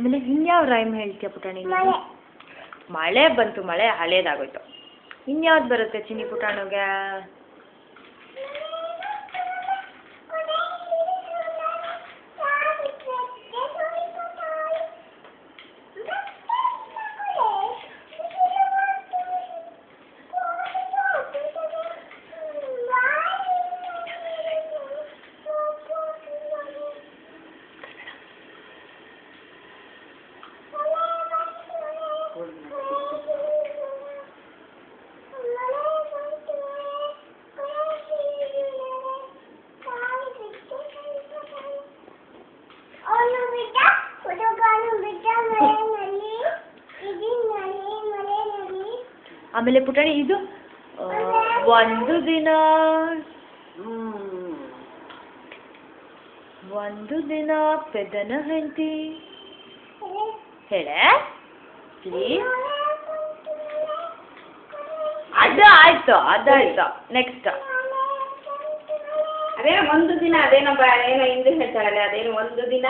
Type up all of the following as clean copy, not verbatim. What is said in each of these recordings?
ಆಮೇಲೆ ಇನ್ಯಾವ ರೈಮ್ ಹೇಳ್ತೀಯ ಪುಟಾಣಿ? ಮಳೆ ಬಂತು, ಮಳೆ ಹಳೇದಾಗೋಯ್ತು. ಇನ್ಯಾವ್ದು ಬರುತ್ತೆ ಚಿನ್ನಿ ಪುಟಾಣಿಗೆ? ಆಮೇಲೆ ಪುಟಾಣಿ ಇದು ಒಂದು ದಿನ ಪೆದ್ದನ ಹೆಂಡತಿ ಹೇಳೆ ಪ್ಲೀಸ್. ಅದಾಯ್ತು ನೆಕ್ಸ್ಟ್ ಅದೇನೋ ಒಂದು ದಿನ, ಅದೇನೋ ಏನೋ ಹಿಂದೆ ಹೇಳ್ತಾರಲ್ಲ, ಅದೇನು ಒಂದು ದಿನ,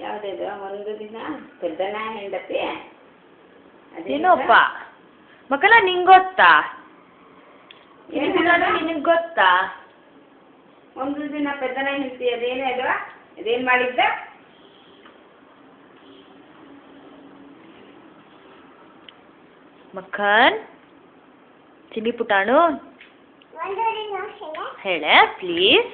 ಯಾವುದಿದು ಒಂದು ದಿನ ಪೆದ್ದನ ಹೆಂಡತಿ ಏನೋಪ್ಪ ಮಕ್ಕಳ ನಿಂಗೆ ಗೊತ್ತಾ? ನಿನಗೆ ಗೊತ್ತಾ? ಒಂದು ದಿನ ಪೆದ್ದನ ಹೆಂಡತಿ ಅದೇನೇ ಅದು, ಅದೇನು ಮಾಡಿದ್ದ? ಮಕ್ಕನ್ ಚಿನ್ನಿ ಪುಟಾಣು ಹೇಳೆ ಪ್ಲೀಸ್.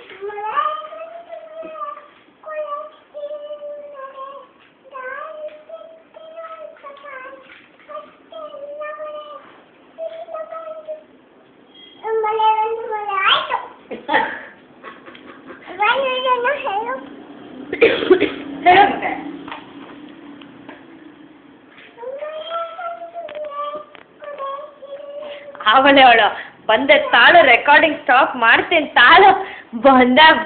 ಅವಳು ಬಂದ ತಾಳು, ರೆಕಾರ್ಡಿಂಗ್ ಸ್ಟಾಪ್ ಮಾಡ್ತೀನಿ ತಾಳು ಬಂದಾಗ